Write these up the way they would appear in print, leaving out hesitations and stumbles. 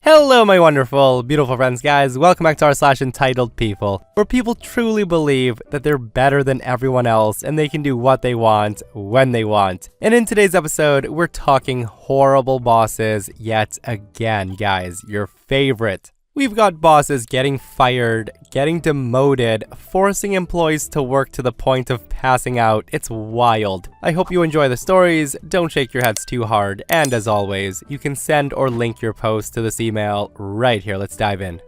Hello my wonderful, beautiful friends guys, welcome back to our /entitled people, where people truly believe that they're better than everyone else and they can do what they want, when they want. And in today's episode, we're talking horrible bosses yet again, guys, your favorite. We've got bosses getting fired, getting demoted, forcing employees to work to the point of passing out. It's wild. I hope you enjoy the stories, don't shake your heads too hard, and as always, you can send or link your post to this email right here. Let's dive in.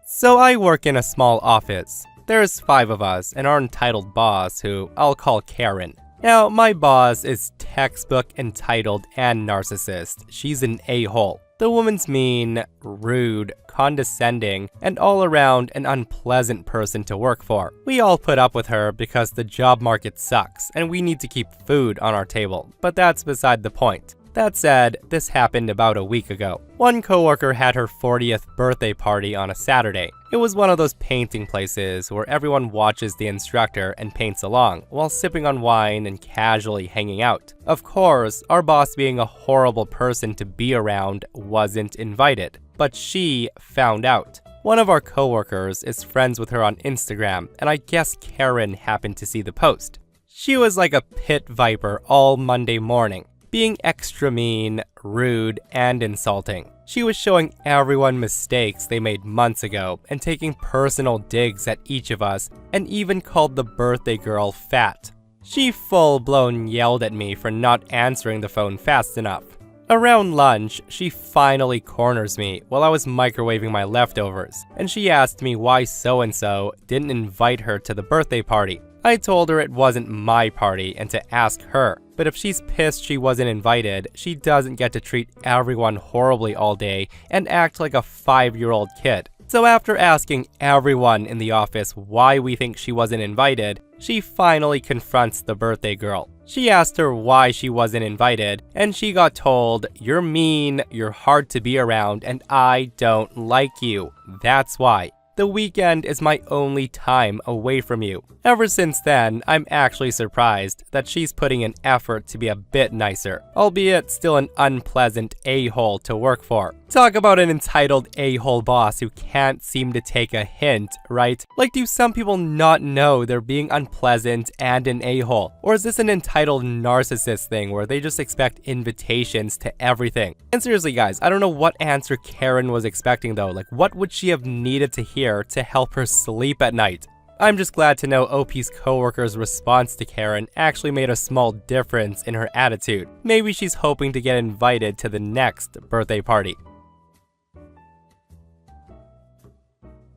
So I work in a small office. There's 5 of us and our entitled boss, who I'll call Karen. Now, my boss is textbook entitled and narcissist. She's an a-hole. The woman's mean, rude, condescending, and all around an unpleasant person to work for. We all put up with her because the job market sucks and we need to keep food on our table, but that's beside the point. That said, this happened about a week ago. One coworker had her 40th birthday party on a Saturday. It was one of those painting places where everyone watches the instructor and paints along, while sipping on wine and casually hanging out. Of course, our boss, being a horrible person to be around, wasn't invited, but she found out. One of our coworkers is friends with her on Instagram, and I guess Karen happened to see the post. She was like a pit viper all Monday morning, being extra mean, rude, and insulting. She was showing everyone mistakes they made months ago and taking personal digs at each of us, and even called the birthday girl fat. She full-blown yelled at me for not answering the phone fast enough. Around lunch, she finally corners me while I was microwaving my leftovers, and she asked me why so-and-so didn't invite her to the birthday party. I told her it wasn't my party and to ask her, but if she's pissed she wasn't invited, she doesn't get to treat everyone horribly all day and act like a 5-year-old kid. So after asking everyone in the office why we think she wasn't invited, she finally confronts the birthday girl. She asked her why she wasn't invited, and she got told, "You're mean, you're hard to be around, and I don't like you. That's why. The weekend is my only time away from you." Ever since then, I'm actually surprised that she's putting an effort to be a bit nicer, albeit still an unpleasant a-hole to work for. Talk about an entitled a-hole boss who can't seem to take a hint, right? Like, do some people not know they're being unpleasant and an a-hole? Or is this an entitled narcissist thing where they just expect invitations to everything? And seriously guys, I don't know what answer Karen was expecting though. Like, what would she have needed to hear to help her sleep at night? I'm just glad to know OP's coworker's response to Karen actually made a small difference in her attitude. Maybe she's hoping to get invited to the next birthday party.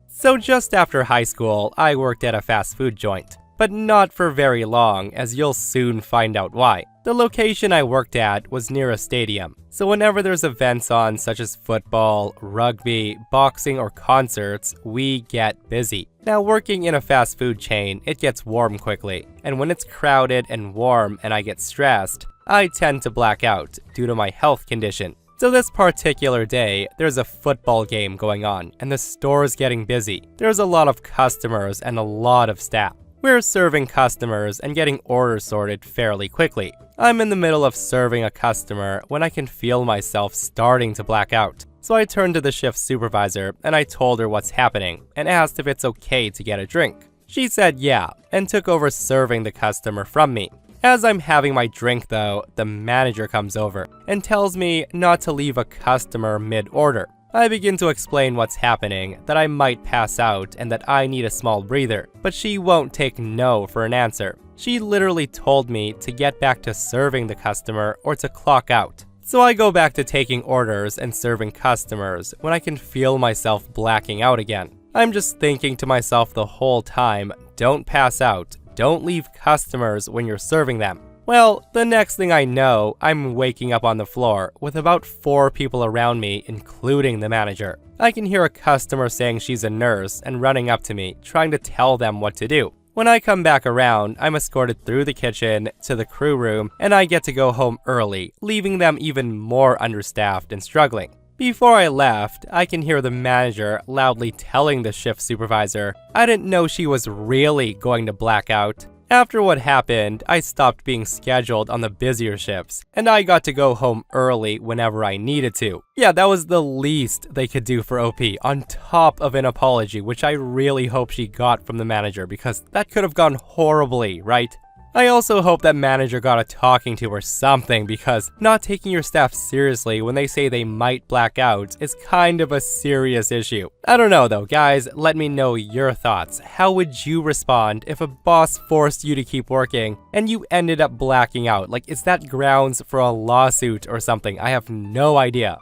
So just after high school, I worked at a fast food joint. But not for very long, as you'll soon find out why. The location I worked at was near a stadium, so whenever there's events on such as football, rugby, boxing, or concerts, we get busy. Now, working in a fast food chain, it gets warm quickly, and when it's crowded and warm and I get stressed, I tend to black out due to my health condition. So this particular day, there's a football game going on, and the store's getting busy. There's a lot of customers and a lot of staff. We're serving customers and getting orders sorted fairly quickly. I'm in the middle of serving a customer when I can feel myself starting to black out. So I turned to the shift supervisor and I told her what's happening and asked if it's okay to get a drink. She said yeah, and took over serving the customer from me. As I'm having my drink though, the manager comes over and tells me not to leave a customer mid-order. I begin to explain what's happening, that I might pass out and that I need a small breather, but she won't take no for an answer. She literally told me to get back to serving the customer or to clock out. So I go back to taking orders and serving customers when I can feel myself blacking out again. I'm just thinking to myself the whole time, don't pass out, don't leave customers when you're serving them. Well, the next thing I know, I'm waking up on the floor with about 4 people around me, including the manager. I can hear a customer saying she's a nurse and running up to me, trying to tell them what to do. When I come back around, I'm escorted through the kitchen to the crew room, and I get to go home early, leaving them even more understaffed and struggling. Before I left, I can hear the manager loudly telling the shift supervisor, I didn't know she was really going to black out. After what happened, I stopped being scheduled on the busier shifts, and I got to go home early whenever I needed to. Yeah, that was the least they could do for OP, on top of an apology, which I really hope she got from the manager, because that could have gone horribly, right? I also hope that manager got a talking to or something, because not taking your staff seriously when they say they might black out is kind of a serious issue. I don't know though, guys, let me know your thoughts. How would you respond if a boss forced you to keep working and you ended up blacking out? Like, is that grounds for a lawsuit or something? I have no idea.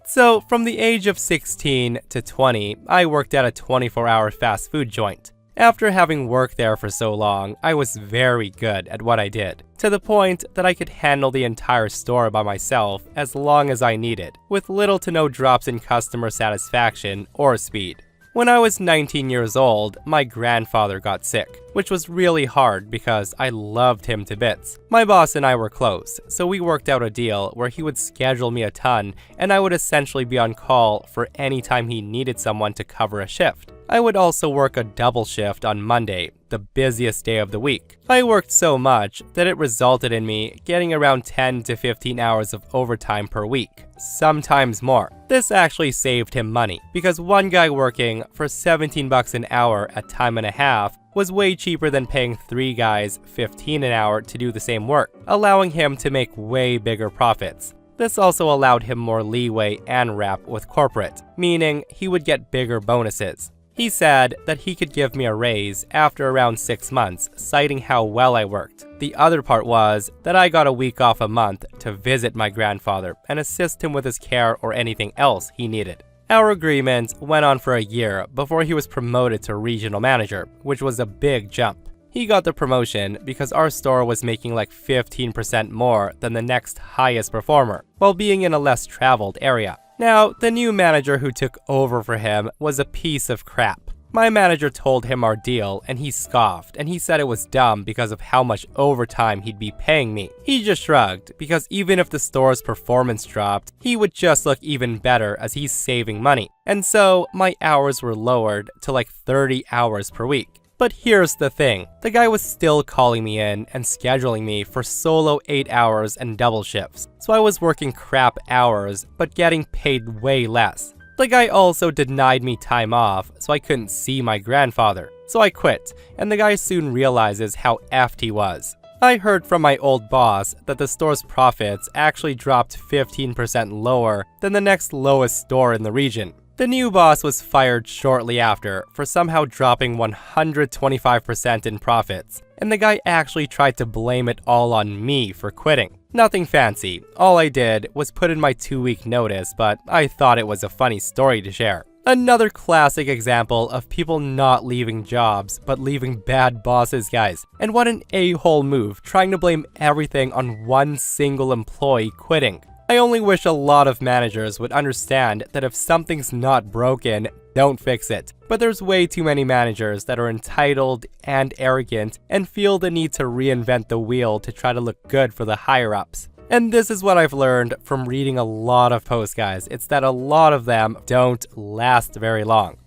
So, from the age of 16 to 20, I worked at a 24-hour fast food joint. After having worked there for so long, I was very good at what I did, to the point that I could handle the entire store by myself as long as I needed, with little to no drops in customer satisfaction or speed. When I was 19 years old, my grandfather got sick, which was really hard because I loved him to bits. My boss and I were close, so we worked out a deal where he would schedule me a ton and I would essentially be on call for any time he needed someone to cover a shift. I would also work a double shift on Monday, the busiest day of the week. I worked so much that it resulted in me getting around 10 to 15 hours of overtime per week, sometimes more. This actually saved him money, because one guy working for 17 bucks an hour at time and a half was way cheaper than paying 3 guys 15 an hour to do the same work, allowing him to make way bigger profits. This also allowed him more leeway and rep with corporate, meaning he would get bigger bonuses. He said that he could give me a raise after around 6 months, citing how well I worked. The other part was that I got a week off a month to visit my grandfather and assist him with his care or anything else he needed. Our agreement went on for a year before he was promoted to regional manager, which was a big jump. He got the promotion because our store was making like 15% more than the next highest performer, while being in a less traveled area. Now, the new manager who took over for him was a piece of crap. My manager told him our deal and he scoffed, and he said it was dumb because of how much overtime he'd be paying me. He just shrugged, because even if the store's performance dropped, he would just look even better as he's saving money. And so, my hours were lowered to like 30 hours per week. But here's the thing, the guy was still calling me in and scheduling me for solo 8 hours and double shifts, so I was working crap hours but getting paid way less. The guy also denied me time off, so I couldn't see my grandfather. So I quit, and the guy soon realizes how effed he was. I heard from my old boss that the store's profits actually dropped 15% lower than the next lowest store in the region. The new boss was fired shortly after for somehow dropping 125% in profits, and the guy actually tried to blame it all on me for quitting. Nothing fancy, all I did was put in my 2-week notice, but I thought it was a funny story to share. Another classic example of people not leaving jobs, but leaving bad bosses, guys. And what an a-hole move, trying to blame everything on one single employee quitting. I only wish a lot of managers would understand that if something's not broken, don't fix it. But there's way too many managers that are entitled and arrogant and feel the need to reinvent the wheel to try to look good for the higher-ups. And this is what I've learned from reading a lot of posts, guys. It's that a lot of them don't last very long.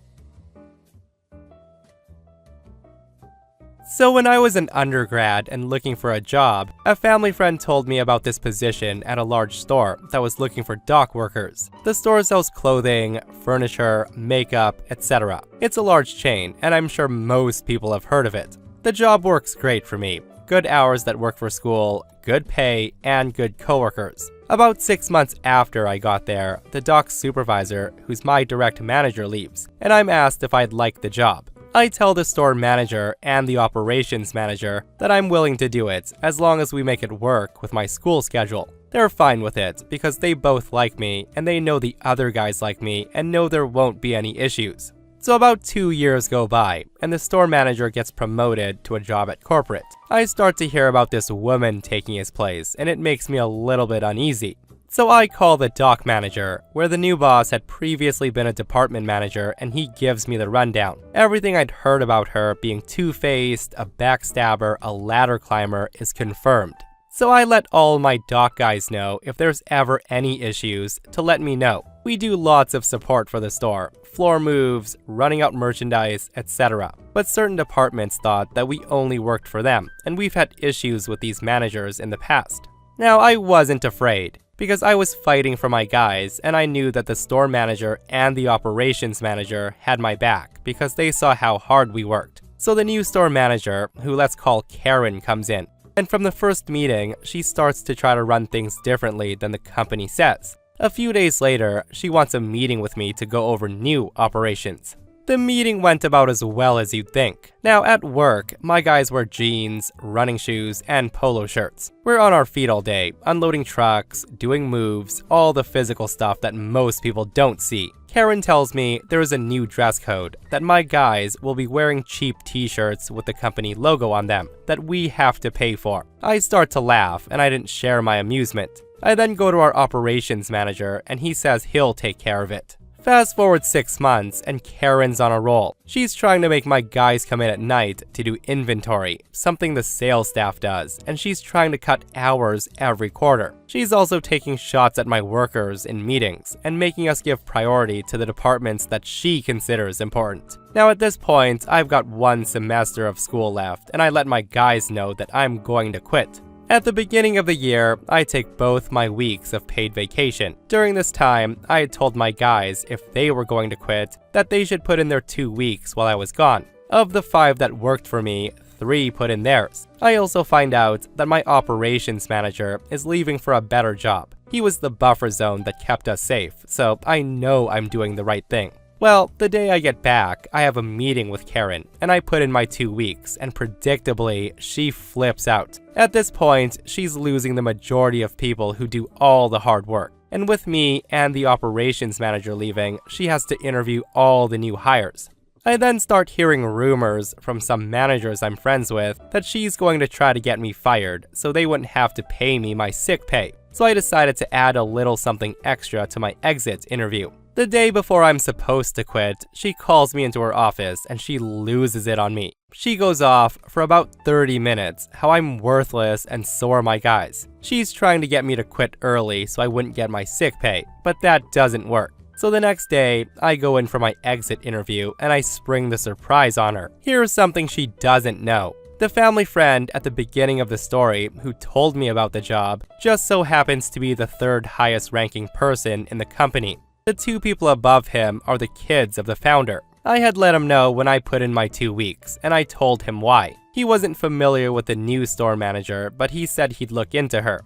So when I was an undergrad and looking for a job, a family friend told me about this position at a large store that was looking for dock workers. The store sells clothing, furniture, makeup, etc. It's a large chain, and I'm sure most people have heard of it. The job works great for me. Good hours that work for school, good pay, and good coworkers. About 6 months after I got there, the dock supervisor, who's my direct manager, leaves, and I'm asked if I'd like the job. I tell the store manager and the operations manager that I'm willing to do it as long as we make it work with my school schedule. They're fine with it because they both like me and they know the other guys like me and know there won't be any issues. So about 2 years go by and the store manager gets promoted to a job at corporate. I start to hear about this woman taking his place and it makes me a little bit uneasy. So I call the dock manager, where the new boss had previously been a department manager, and he gives me the rundown. Everything I'd heard about her being two-faced, a backstabber, a ladder climber is confirmed. So I let all my dock guys know if there's ever any issues to let me know. We do lots of support for the store, floor moves, running out merchandise, etc. But certain departments thought that we only worked for them, and we've had issues with these managers in the past. Now, I wasn't afraid, because I was fighting for my guys, and I knew that the store manager and the operations manager had my back because they saw how hard we worked. So the new store manager, who let's call Karen, comes in. And from the first meeting, she starts to try to run things differently than the company says. A few days later, she wants a meeting with me to go over new operations. The meeting went about as well as you'd think. Now, at work, my guys wear jeans, running shoes, and polo shirts. We're on our feet all day, unloading trucks, doing moves, all the physical stuff that most people don't see. Karen tells me there is a new dress code, that my guys will be wearing cheap t-shirts with the company logo on them, that we have to pay for. I start to laugh, and I didn't share my amusement. I then go to our operations manager, and he says he'll take care of it. Fast forward 6 months, and Karen's on a roll. She's trying to make my guys come in at night to do inventory, something the sales staff does, and she's trying to cut hours every quarter. She's also taking shots at my workers in meetings, and making us give priority to the departments that she considers important. Now at this point, I've got 1 semester of school left, and I let my guys know that I'm going to quit. At the beginning of the year, I take both my weeks of paid vacation. During this time, I had told my guys if they were going to quit, that they should put in their 2 weeks while I was gone. Of the 5 that worked for me, 3 put in theirs. I also find out that my operations manager is leaving for a better job. He was the buffer zone that kept us safe, so I know I'm doing the right thing. Well, the day I get back, I have a meeting with Karen, and I put in my 2 weeks, and predictably, she flips out. At this point, she's losing the majority of people who do all the hard work. And with me and the operations manager leaving, she has to interview all the new hires. I then start hearing rumors from some managers I'm friends with that she's going to try to get me fired so they wouldn't have to pay me my sick pay. So I decided to add a little something extra to my exit interview. The day before I'm supposed to quit, she calls me into her office and she loses it on me. She goes off for about 30 minutes how I'm worthless and so are my guys. She's trying to get me to quit early so I wouldn't get my sick pay, but that doesn't work. So the next day, I go in for my exit interview and I spring the surprise on her. Here's something she doesn't know. The family friend at the beginning of the story who told me about the job just so happens to be the 3rd highest ranking person in the company. The 2 people above him are the kids of the founder. I had let him know when I put in my 2 weeks, and I told him why. He wasn't familiar with the new store manager, but he said he'd look into her.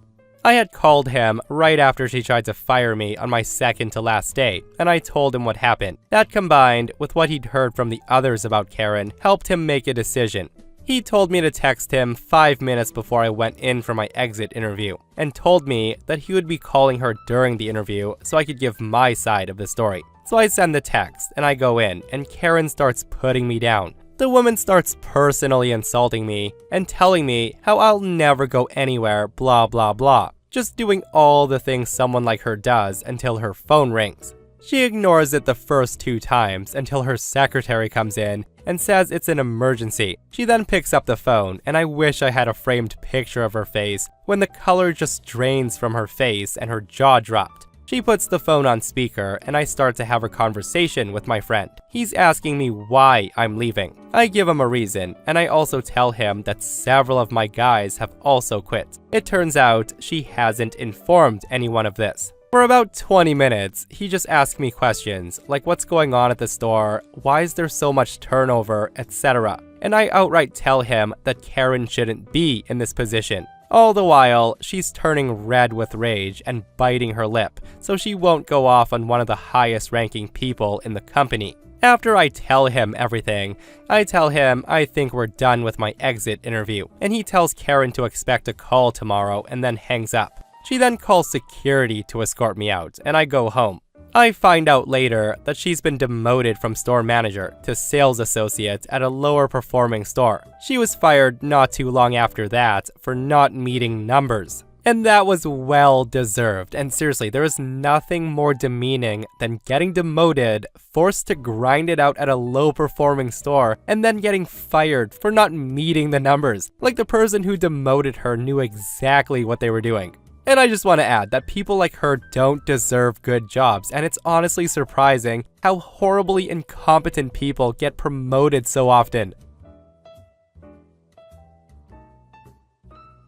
I had called him right after she tried to fire me on my second to last day, and I told him what happened. That combined with what he'd heard from the others about Karen helped him make a decision. He told me to text him 5 minutes before I went in for my exit interview, and told me that he would be calling her during the interview so I could give my side of the story. So I send the text, and I go in, and Karen starts putting me down. The woman starts personally insulting me, and telling me how I'll never go anywhere, blah blah blah. Just doing all the things someone like her does until her phone rings. She ignores it the first 2 times until her secretary comes in and says it's an emergency. She then picks up the phone, and I wish I had a framed picture of her face when the color just drains from her face and her jaw dropped. She puts the phone on speaker, and I start to have a conversation with my friend. He's asking me why I'm leaving. I give him a reason, and I also tell him that several of my guys have also quit. It turns out she hasn't informed anyone of this. For about 20 minutes, he just asked me questions like what's going on at the store, why is there so much turnover, etc. And I outright tell him that Karen shouldn't be in this position. All the while, she's turning red with rage and biting her lip, so she won't go off on one of the highest ranking people in the company. After I tell him everything, I tell him I think we're done with my exit interview, and he tells Karen to expect a call tomorrow and then hangs up. She then calls security to escort me out, and I go home. I find out later that she's been demoted from store manager to sales associate at a lower performing store. She was fired not too long after that for not meeting numbers. And that was well deserved. And seriously, there is nothing more demeaning than getting demoted, forced to grind it out at a low performing store, and then getting fired for not meeting the numbers. Like the person who demoted her knew exactly what they were doing. And I just want to add that people like her don't deserve good jobs, and it's honestly surprising how horribly incompetent people get promoted so often.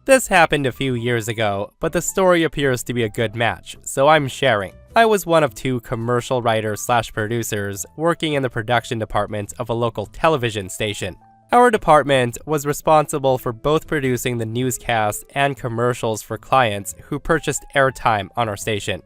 This happened a few years ago, but the story appears to be a good match, so I'm sharing. I was one of 2 commercial writers/producers working in the production department of a local television station. Our department was responsible for both producing the newscasts and commercials for clients who purchased airtime on our station.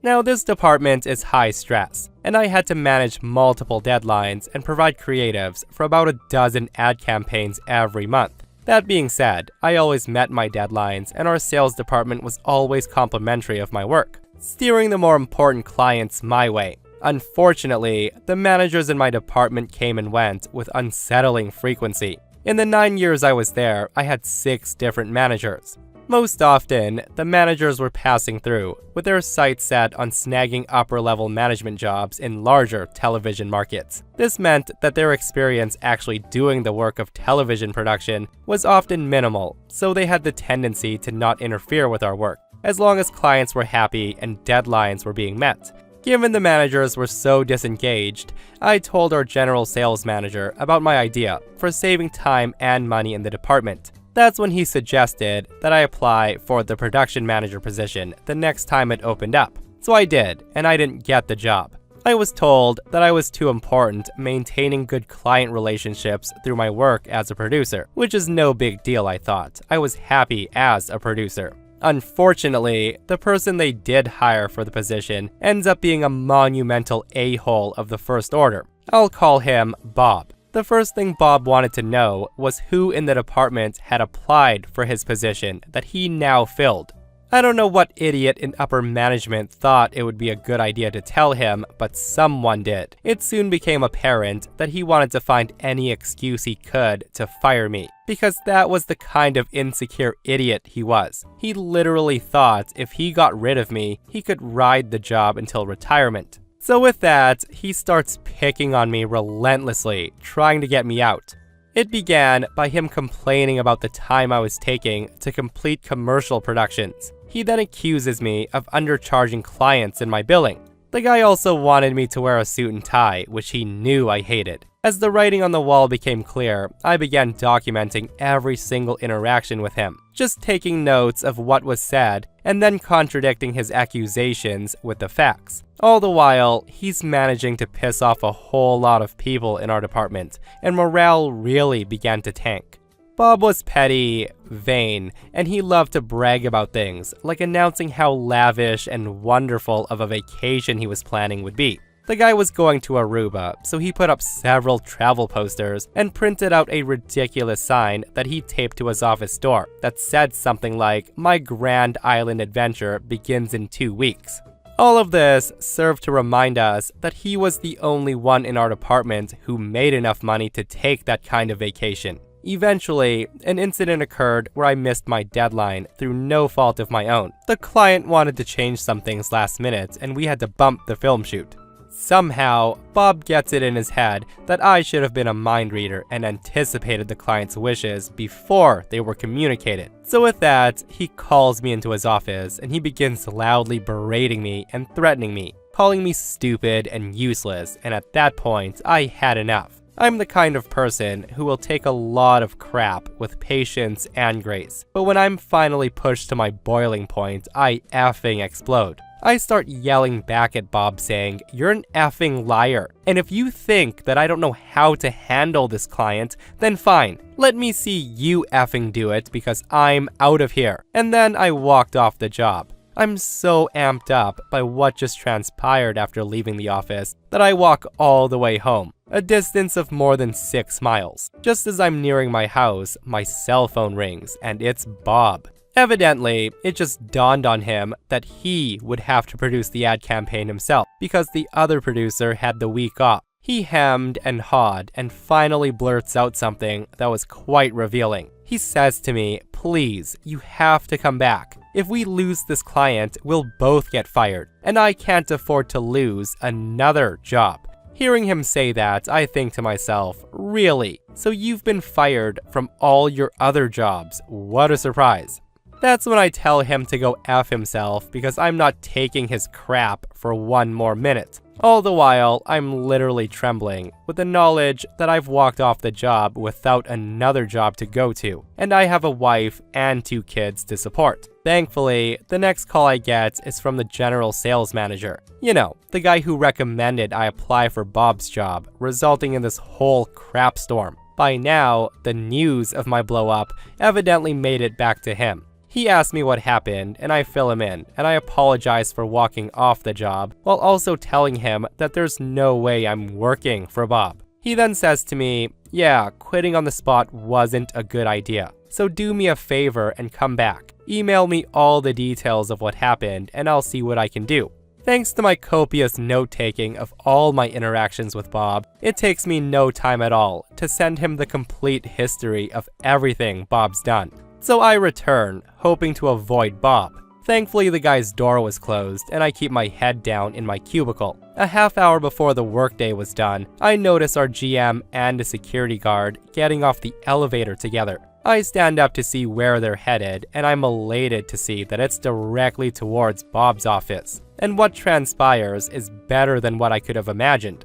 Now, this department is high stress, and I had to manage multiple deadlines and provide creatives for about a dozen ad campaigns every month. That being said, I always met my deadlines, and our sales department was always complimentary of my work, steering the more important clients my way. Unfortunately, the managers in my department came and went with unsettling frequency. In the 9 years I was there, I had 6 different managers. Most often, the managers were passing through, with their sights set on snagging upper-level management jobs in larger television markets. This meant that their experience actually doing the work of television production was often minimal, so they had the tendency to not interfere with our work, as long as clients were happy and deadlines were being met. Given the managers were so disengaged, I told our general sales manager about my idea for saving time and money in the department. That's when he suggested that I apply for the production manager position the next time it opened up. So I did, and I didn't get the job. I was told that I was too important maintaining good client relationships through my work as a producer, which is no big deal, I thought. I was happy as a producer. Unfortunately, the person they did hire for the position ends up being a monumental a-hole of the first order. I'll call him Bob. The first thing Bob wanted to know was who in the department had applied for his position that he now filled. I don't know what idiot in upper management thought it would be a good idea to tell him, but someone did. It soon became apparent that he wanted to find any excuse he could to fire me, because that was the kind of insecure idiot he was. He literally thought if he got rid of me, he could ride the job until retirement. So with that, he starts picking on me relentlessly, trying to get me out. It began by him complaining about the time I was taking to complete commercial productions. He then accuses me of undercharging clients in my billing. The guy also wanted me to wear a suit and tie, which he knew I hated. As the writing on the wall became clear, I began documenting every single interaction with him, just taking notes of what was said and then contradicting his accusations with the facts. All the while, he's managing to piss off a whole lot of people in our department, and morale really began to tank. Bob was petty, vain, and he loved to brag about things, like announcing how lavish and wonderful of a vacation he was planning would be. The guy was going to Aruba, so he put up several travel posters and printed out a ridiculous sign that he taped to his office door that said something like, "My grand island adventure begins in 2 weeks." All of this served to remind us that he was the only one in our department who made enough money to take that kind of vacation. Eventually, an incident occurred where I missed my deadline through no fault of my own. The client wanted to change some things last minute, and we had to bump the film shoot. Somehow, Bob gets it in his head that I should have been a mind reader and anticipated the client's wishes before they were communicated. So with that, he calls me into his office and he begins loudly berating me and threatening me, calling me stupid and useless, and at that point, I had enough. I'm the kind of person who will take a lot of crap with patience and grace, but when I'm finally pushed to my boiling point, I effing explode. I start yelling back at Bob saying, "You're an effing liar, and if you think that I don't know how to handle this client, then fine, let me see you effing do it because I'm out of here." And then I walked off the job. I'm so amped up by what just transpired after leaving the office that I walk all the way home, a distance of more than 6 miles. Just as I'm nearing my house, my cell phone rings, and it's Bob. Evidently, it just dawned on him that he would have to produce the ad campaign himself because the other producer had the week off. He hemmed and hawed and finally blurts out something that was quite revealing. He says to me, "Please, you have to come back. If we lose this client, we'll both get fired, and I can't afford to lose another job." Hearing him say that, I think to myself, really? So you've been fired from all your other jobs? What a surprise. That's when I tell him to go F himself because I'm not taking his crap for one more minute. All the while, I'm literally trembling with the knowledge that I've walked off the job without another job to go to, and I have a wife and 2 kids to support. Thankfully, the next call I get is from the general sales manager. You know, the guy who recommended I apply for Bob's job, resulting in this whole crap storm. By now, the news of my blow up evidently made it back to him. He asks me what happened, and I fill him in, and I apologize for walking off the job, while also telling him that there's no way I'm working for Bob. He then says to me, yeah, quitting on the spot wasn't a good idea, so do me a favor and come back. Email me all the details of what happened, and I'll see what I can do. Thanks to my copious note-taking of all my interactions with Bob, it takes me no time at all to send him the complete history of everything Bob's done. So I return, hoping to avoid Bob. Thankfully, the guy's door was closed, and I keep my head down in my cubicle. A half hour before the workday was done, I notice our GM and a security guard getting off the elevator together. I stand up to see where they're headed, and I'm elated to see that it's directly towards Bob's office. And what transpires is better than what I could have imagined.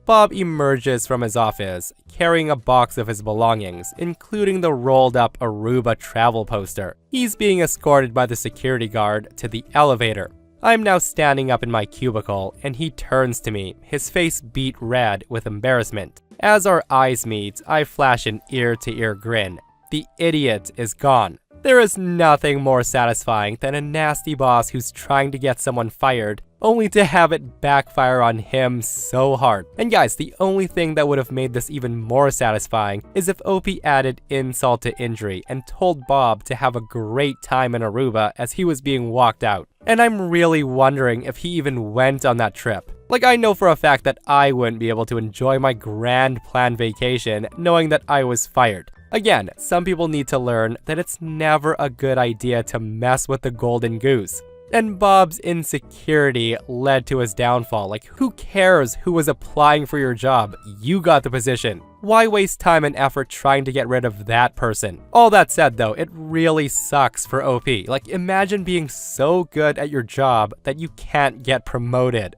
Bob emerges from his office, carrying a box of his belongings, including the rolled-up Aruba travel poster. He's being escorted by the security guard to the elevator. I'm now standing up in my cubicle, and he turns to me, his face beet red with embarrassment. As our eyes meet, I flash an ear-to-ear grin. The idiot is gone. There is nothing more satisfying than a nasty boss who's trying to get someone fired, only to have it backfire on him so hard. And guys, the only thing that would have made this even more satisfying is if OP added insult to injury and told Bob to have a great time in Aruba as he was being walked out. And I'm really wondering if he even went on that trip. Like, I know for a fact that I wouldn't be able to enjoy my grand planned vacation knowing that I was fired. Again, some people need to learn that it's never a good idea to mess with the golden goose. And Bob's insecurity led to his downfall. Like, who cares who was applying for your job? You got the position. Why waste time and effort trying to get rid of that person? All that said though, it really sucks for OP. Like, imagine being so good at your job that you can't get promoted.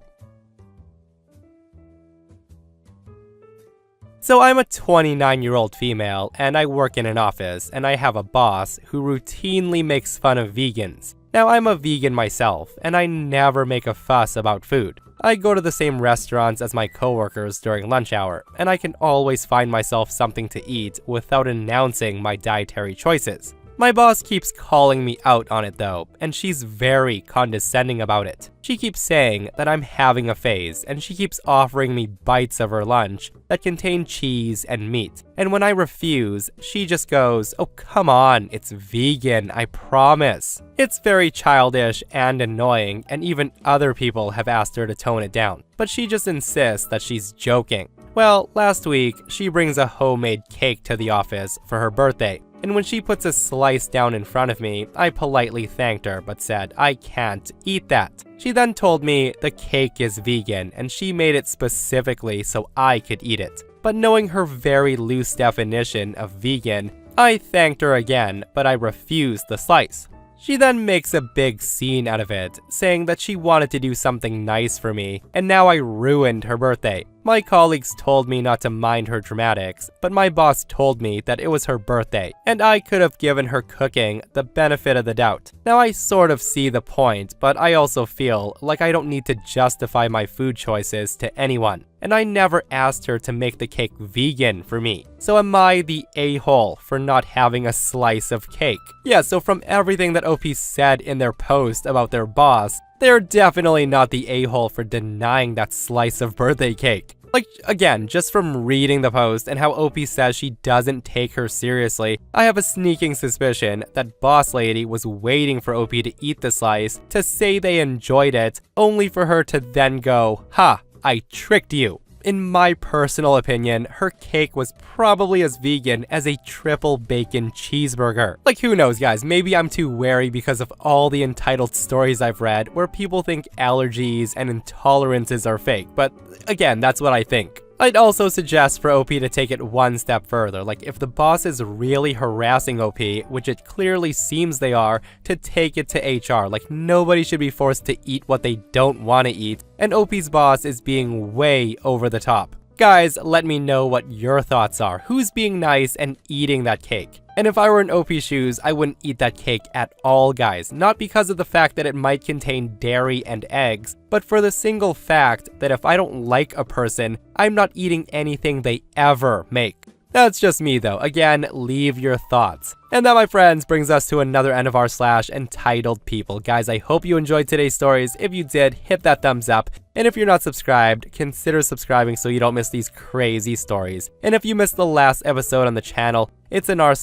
So I'm a 29-year-old female, and I work in an office, and I have a boss who routinely makes fun of vegans. Now, I'm a vegan myself, and I never make a fuss about food. I go to the same restaurants as my coworkers during lunch hour, and I can always find myself something to eat without announcing my dietary choices. My boss keeps calling me out on it though, and she's very condescending about it. She keeps saying that I'm having a phase, and she keeps offering me bites of her lunch that contain cheese and meat. And when I refuse, she just goes, "Oh, come on, it's vegan, I promise." It's very childish and annoying, and even other people have asked her to tone it down. But she just insists that she's joking. Well, last week, she brings a homemade cake to the office for her birthday. And when she puts a slice down in front of me, I politely thanked her but said I can't eat that. She then told me the cake is vegan and she made it specifically so I could eat it. But knowing her very loose definition of vegan, I thanked her again, but I refused the slice. She then makes a big scene out of it, saying that she wanted to do something nice for me, and now I ruined her birthday. My colleagues told me not to mind her dramatics, but my boss told me that it was her birthday, and I could have given her cooking the benefit of the doubt. Now I sort of see the point, but I also feel like I don't need to justify my food choices to anyone. And I never asked her to make the cake vegan for me. So am I the a-hole for not having a slice of cake? Yeah, so from everything that OP said in their post about their boss, they're definitely not the a-hole for denying that slice of birthday cake. Like, again, just from reading the post and how OP says she doesn't take her seriously, I have a sneaking suspicion that Boss Lady was waiting for OP to eat the slice to say they enjoyed it, only for her to then go, "Ha, I tricked you." In my personal opinion, her cake was probably as vegan as a triple bacon cheeseburger. Like, who knows, guys, maybe I'm too wary because of all the entitled stories I've read where people think allergies and intolerances are fake, but again, that's what I think. I'd also suggest for OP to take it one step further, like if the boss is really harassing OP, which it clearly seems they are, to take it to HR, like nobody should be forced to eat what they don't want to eat, and OP's boss is being way over the top. Guys, let me know what your thoughts are. Who's being nice and eating that cake? And if I were in OP's shoes, I wouldn't eat that cake at all, guys. Not because of the fact that it might contain dairy and eggs, but for the single fact that if I don't like a person, I'm not eating anything they ever make. That's just me though. Again, leave your thoughts. And that, my friends, brings us to another end of r/ entitled people. Guys, I hope you enjoyed today's stories. If you did, hit that thumbs up. And if you're not subscribed, consider subscribing so you don't miss these crazy stories. And if you missed the last episode on the channel, it's an r/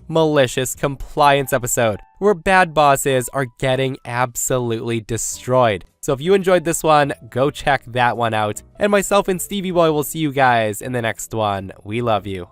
malicious compliance episode, where bad bosses are getting absolutely destroyed. So if you enjoyed this one, go check that one out. And myself and Stevie Boy will see you guys in the next one. We love you.